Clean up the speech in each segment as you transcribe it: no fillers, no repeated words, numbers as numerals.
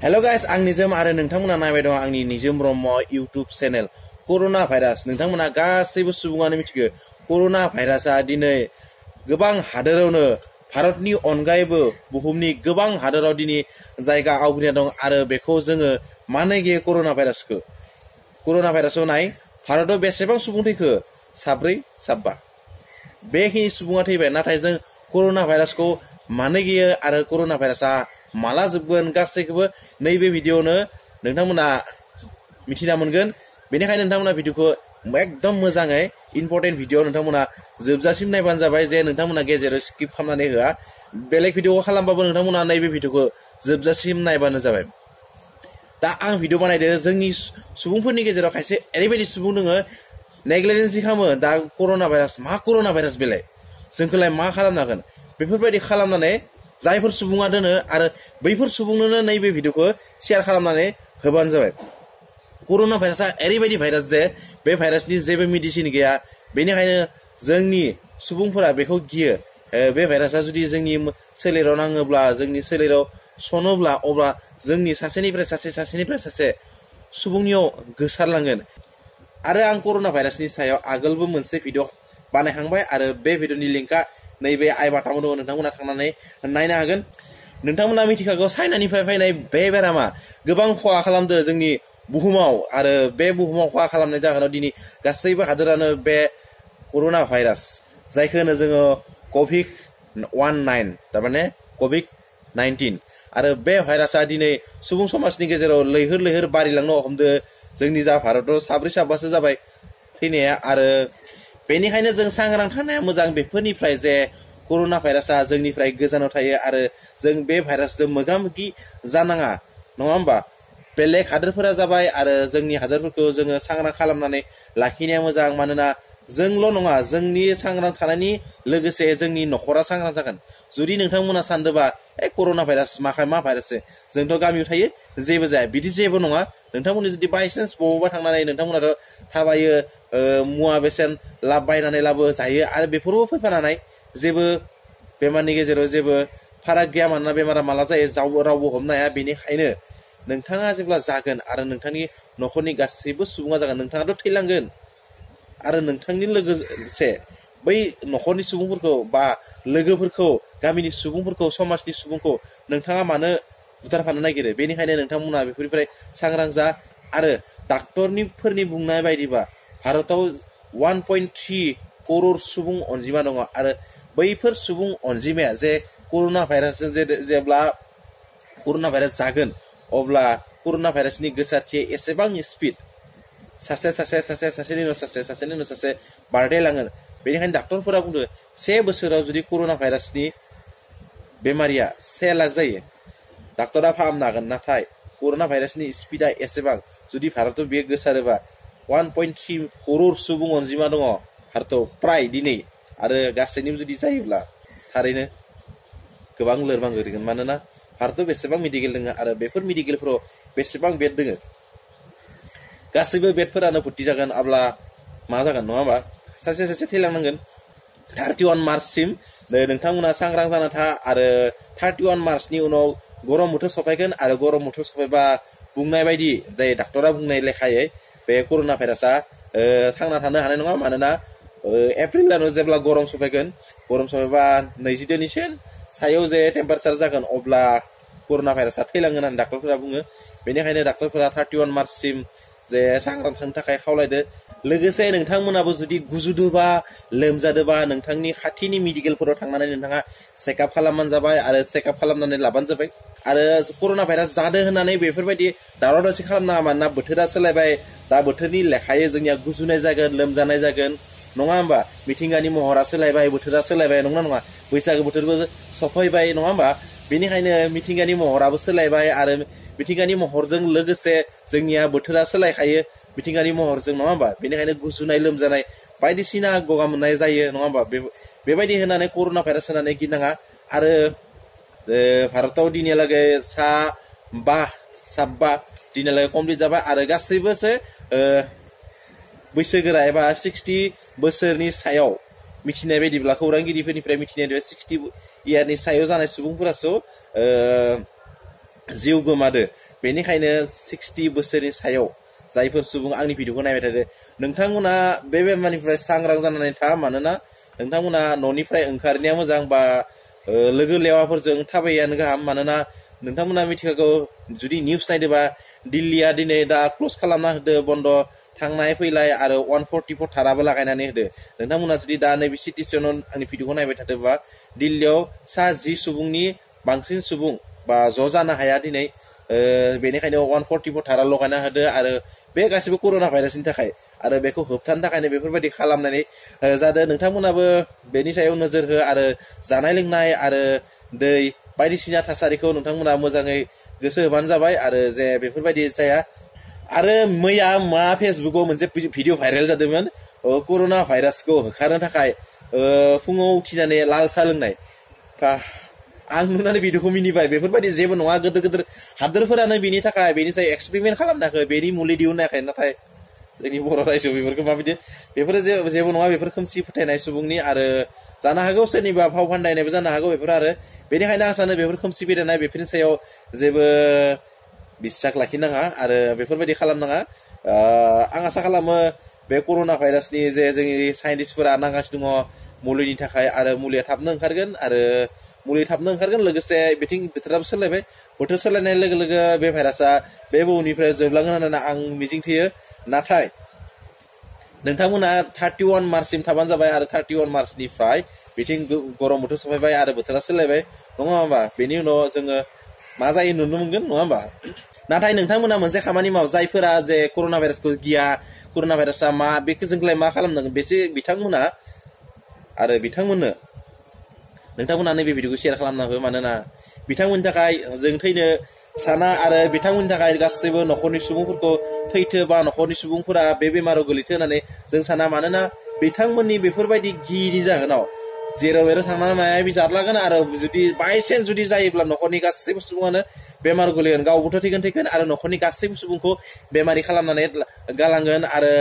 Hello guys आं निजम आरो नोंथांमोना नायबाय दं आंनि निजम Brahma YouTube channel corona virus नोंथांमोना गासैबो सुबुङानो मिथिगौ कोरोना भाइरासआ दिनै गोबां हादोरावनो भारतनि अनगायैबो बुहुमनि गोबां हादोराव दिनै जायगा आवग्रिना दं आरो बेखौ जोङो मानो गियो कोरोना भाइरासखौ नाय भारताव बेसेबां सुबुं थैखो साब्रै साबा बेखिनि सुबुङा थैबाय नाथाय जों कोरोना भाइरासखौ मानो गियो आरो कोरोना भाइरासआ माला जोबगोन गासैखौबो नैबे भिडिअनो नोंथांमोना मिथिना मोनगोन बेनिखायनो नोंथांमोना भिडिअखौ एकदम मोजाङै इम्पोर्टेन्ट भिडिअ नोंथांमोना जोबजासिम नायबानो जाबाय जे नोंथांमोना गेजेराव स्किप खालामनानै होआ बेलेग भिडिअखौ खालामबाबो नोंथांमोना नैबे भिडिअखौ जोबजासिम नायबानो जाबाय दा आं भिडिअ बानायदो जोंनि सुबुंफोरनि गेजेराव खायसे ओरैबायदि सुबुं दोङो नेग्लिजेन्सि खालामो दा कोरोना भाइरास बेलाय जोंखौलाय मा खालामनो हागोन बेफोरबायदि खालामनानै जायफोर सुबुङा दोनो आरो बैफोर सुबुंनोनो नैबे भिडिअखौ शेयार खालामनानै होबानो जाबाय कोरोना भाइरासआ ओरैबायदि भाइरास जे बे भाइरासनि जेबो मेडिसिन गैया बेनिखायनो जोंनि सुबुंफोरा बेखौ गियो बे भाइरासआ जुदि जोंनि सोलेराव नाङोब्ला जोंनि सोलेराव सनोब्ला अब्ला जोंनि सासेनिफ्राय सासे सुबुंनियाव गोसारलांगोन आरो आं कोरोना भाइरासनि सायाव आगोलबो मोनसे भिडिअ बानायखांबाय आरो बे भिडिअनि लिंकआ नैबे आइ बाथामाव दङ नोंथांमोना थांनानै नायनो हागोन नोंथांमोना मिथिखागौ चाइनानिफ्राय फैनाय बे बेरामा गोबां खहा खालामदो जोंनि बुहुमाव आरो बे बुहुमाव खहा खालामनाय जाहोनाव दिनै गासैबो हादोरानो बे कोरोना भाइरास जायखौ होनो जोङो COVID-19 थारमाने COVID-19 आरो बे भाइरासआ दिनै सुबुं समाजनि गेजेराव लैहोर बारिलांनो हमदो जोंनि जा भारताव साब्रै साबासो जाबाय थैनाया आरो बेनिखायनो जों सांग्रां थानाया मोजां बेफोरनिफ्राय जे कोरोना भाइरासआ जोंनिफ्राय गोजानाव थायो आरो जों बे भाइरासजों मोगा मोगि जानाङा नङा होमबा बेलेग हादोरफोरा जाबाय आरो जोंनि हादोरफोरखौ जोङो सांग्रां खालामनानै लाखिनाया मोजां मानोना जोंल' नङा जोंनि सांग्रां थानायनि लोगोसे जोंनि न'खरा सांग्रां जागोन जुदि नोंथांमोना सानदोंबा कोरोना भाइरास मा भाइरास जोंथ' गामियाव थायो जेबो जाया बिदि जेबो नङा नोंथांमोननि जुदि बायसान्स बबावबा थांनानै नोंथांमोनाथ' थाबायो मुवा बेसेन बायनानै लाबो जायो आरो बेफोरबो फैफानानै जेबो बेमारनि गेजेराव जेबो फाराग गैया मानोना बेमारा माला जायो रावबो हमनो हाया बेनिखायनो नोंथाङा जेब्ला जागोन आरो नोंथांनि न'खरनि गासैबो सुबुङा जागोन नोंथाङाथ' थैलांगोन आरो नोंथांनि लोगोसे बै न'खरनि सुबुंफोरखौ बा लोगोफोरखौ गामिनि सुबुंफोरखौ समाजनि सुबुंखौ नोंथाङा मानो बुथारफानो नागिरो बेनिखायनो नोंथांमोना बेफोरनिफ्राय सांग्रां जा आरो डाक्टरफोरनि बुंनाय बायदिबा भारताव 1.3 करोड़ सुबुं अनजिमा दङ आरो बैफोर सुबुं अनजिमाया जे कोरोना भाइरासजों जेब्ला कोरोना भाइरास जागोन अब्ला कोरोना भाइरासनि गोसारथिया एसेबां स्पिड सासेनि उनाव सासे बारदेलाङो बेनिखायनो डाक्टरफोरा बुंदों 1 बोसोराव जुदि कोरोना भाइरासनि बेमारिया 1 लाख जायो डाक्टरा फाहामनो हागोन नाथाय कोरोना भाइरासनि स्पिडा एसेबां जुदि भारताव बेयो गोसारोबा 1.3 करोड़ सुबुं अनजिमा दङ भारताव प्राय दिनै आरो गासैनिबो जुदि जायोब्ला थारैनो गोबां लोरबां गोग्लैगोन मानोना भारताव बेसेबां मेडिकेल दङ आरो बेफोर मेडिकेलफोराव बेसेबां बेड दङ गासैबो बेडफोरानो भर्ति जागोन अब्ला मा जागोन नङा होमबा सासे थैलांनांगोन 31 मार्चसिम नोंथांमोना सांग्रां जाना था आरो 31 मार्चनि उनाव गरम बोथोर सफायगोन आरो गरम बोथोर सफायबा बुंनाय बायदि जाय डाक्टरा बुंनाय लेखायै बे कोरोना भाइरासआ थांना थानो हानाय नङा मानोना एप्रिल दानाव जेब्ला गरम सफायबा 20 दिननि सायाव जे टेम्पारेचार जागोन अब्ला कोरोना भाइरासआ थैलांगोन होननानै डाक्टरफोरा बुङो बेनिखायनो डाक्टरफोरा 31 मार्चसिम जे सांग्रां थानो थाखाय खावलायदो लोगोसे नोंथांमोनाबो जुदि गुजुदोबा लोमजादोबा नोंथांनि खाथिनि मेडिकेलफोराव थांनानै नोंथाङा चेकआप खालामबानो जाबाय आरो चेकआप खालामनानै लाबानो जाबाय आरो कोरोना भाइरास जादों होननानै बेफोरबायदि दावराव दावसि खालामनाङा मानोना बोथोरा सोलायबाय दा बोथोरनि लेखायै जोंनिया गुजुनाय जागोन लोमजानाय जागोन नङा होमबा मिथिंगानि महरा सोलायबाय बोथोरा सोलायबाय नङा बैसागो बोथोरबो सफैबाय नङा होमबा बेनिखायनो मिथिंगानि महराबो सोलायबाय आरो मिथिंगानि महरजों लोगोसे जोंनिया बोथोरा सोलायखायो मिथिंगानि महरजों नङा होमबा बेनिखायनो गुजुनाय लोमजानाय बायदिसिना गगा मोननाय जायो नङा होमबा बेबायदि होनानै कोरोना भाइरास होनानै गिनाङा आरो भारताव दिनैहालागै साबा दिनैहालागै कमप्लिट जाबाय आरो गासैबोसो बैसोगोरा एबा 60 बोसोरनि सायाव मिथिनाय बायदिब्ला खौरांगिरिफोरनिफ्राय मिथिनाय 60 इयारनि सायाव जानाय सुबुंफोरासो जिउ गोमादो बेनिखायनो 60 बोसोरनि सायाव जायफोर सुबुं आंनि भिडिअखौ नायबाय थादो नोंथांमोना बे बेमारनिफ्राय सांग्रां जानानै था मानोना नोंथांमोना न'निफ्राय ओंखारनाया मोजां बा लोगो लेवाफोरजों थाबायानो गाहाम मानोना नोंथांमोना मिथिखागौ जुदि निउस नायदोबा दिल्लीया दिनै दा क्लोज खालामना होदो बन्द थांनाय फैलाय आरो 144 थाराबो लागायनानै होदो नोंथांमोना जुदि दा नैबे सिटुएसनाव आंनि भिडिअखौ नायबाय थादोबा दिल्लीयाव सा 10 सुबुंनि बांसिन सुबुं बा ज' जानो हाया दिनै बेनिखायनो 144 थारा लगायना होदो आरो बे गासिबो कर'ना भाइरासनि थाखाय आरो बेखौ होबथानो थाखायनो बेफोरबायदि खालामनानै जादों नोंथांमोनाबो बेनि सायाव नोजोर हो आरो जानाय लोंनाय आरो दै बायदिसिना थासारिखौ नोंथांमोना मोजाङै गोसो होबानो जाबाय आरो जे बेफोरबायदि जाया आरो मैया मा फेसबुकाव मोनसे भिडिअ भाइरेल जादोंमोन कर'ना भाइरासखौ होखारनो थाखाय फुङाव उथिनानै लाल साहा लोंनाय आं नुनानै भिडिअखौ मिनिबाय बेफोरबायदि जेबो नङा गोदोर गोदोर हादोरफोरानो बेनि थाखाय बेनि सायाव एक्सपेरिमेन्ट खालामनायाखै बेनि मुलि दिहुनाखै नाथाय जोंनि बर' रायजोआव बेफोरखौ माबायदि बेफोरो जेबो नङा बेफोर खोमसि फोथायनाय सुबुंनि आरो जानो हागौ सोरनिबा फाव फान्दायनायबो जानो हागौ बेफोर आरो बेनिखायनो आं सानो बेफोर खोमसि फोथायनाय बेफोरनि सायाव जेबो বিশ্বাস लाखिनाङा आरो बेफोरबायदि खालामनाङा आं आसा खालामो बे कर'ना भाइरासनि जे जोंनि साइन्टिस्टफोरा नांगासिनो दङ मुलिनि थाखाय आरो मुलिया थाबनो ओंखारगोन आरो मुलि थाबनो ओंखारगोन लोगोसे बिथिं बोथोराबो सोलायबाय बोथोर सोलायनाय लोगो लोगो बे भाइरासआ बे बुहुमनिफ्राय जोबलांगोन होननानै आं मिजिंथियो नाथाय नोंथांमोना 31 मार्चसिम थाबानो जाबाय आरो 31 मार्चनिफ्राय बिथिं गरम बोथोर सफैबाय आरो बोथोरा सोलायबाय नङा होमबा बेनि उनाव जोङो मा जायो नुनो मोनगोन नङा होमबा नाथाय नोंथांमोना मोनसे खामानि माव जायफोरा जे कर'ना भाइरासखौ गिया कर'ना भाइरासआ मा बेखौ जोंलाय मा खालामनांगोन बेसो बिथांमोना आरो बिथांमोननो नोंथांमोना नैबे भिडिअखौ शेयार खालामना हो मानोना बिथांमोननि थाखाय जों थैनो साना आरो बिथांमोननि थाखाय गासैबो न'खरनि सुबुंफोरखौ थैथो बा न'खरनि सुबुंफोरा बे बेमाराव गोलैथो होननानै जों साना मानोना बिथांमोननि बेफोरबायदि गियिनि जाहोनाव जेराव एराव थांनानै माया बि जादलागोन आरो जुदि बायसेन्स जुदि जायोब्ला न'खरनि गासैबो सुबुङानो बेमार गोलैगोन गावबोथ' थैगोन आरो न'खरनि गासैबो सुबुंखौ बेमारि खालामनानै गालांगोन आरो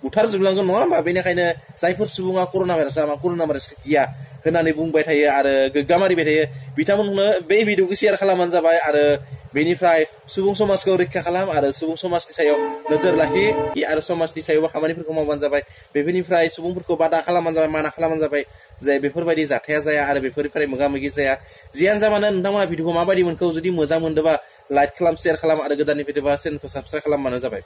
बुथारजोबलांगोन नङा होमबा बेनिखायनो जायफोर सुबुङा कर'ना भाइरासखौ गिया होननानै बुंबाय थायो आरो गोग्गामारिबाय थायो बिथांमोननो बे भिडिअखौ शेयार खालामबानो जाबाय आरो बेनिफ्राय सुबुं समाजखौ रैखा खालाम आरो सुबुं समाजनि सायाव नोजोर लाखि आरो समाजनि सायावबो खामानिफोरखौ मावबानो जाबाय बेफोरनिफ्राय सुबुंफोरखौ बादा खालामबानो जाबाय माना खालामबानो जाबाय जे बेफोरबायदि जाथाया जाया आरो बेफोरनिफ्राय मोगा मोगि जाया जियानो जा मानो नोंथांमोना भिडिअखौ माबायदि मोनखौ जुदि मोजां मोनदोंबा लाइक खालाम शेयार खालाम आरो गोदाननि फैदोंबा चेनेलखौ साबस्क्राइब खालामबानो जाबाय।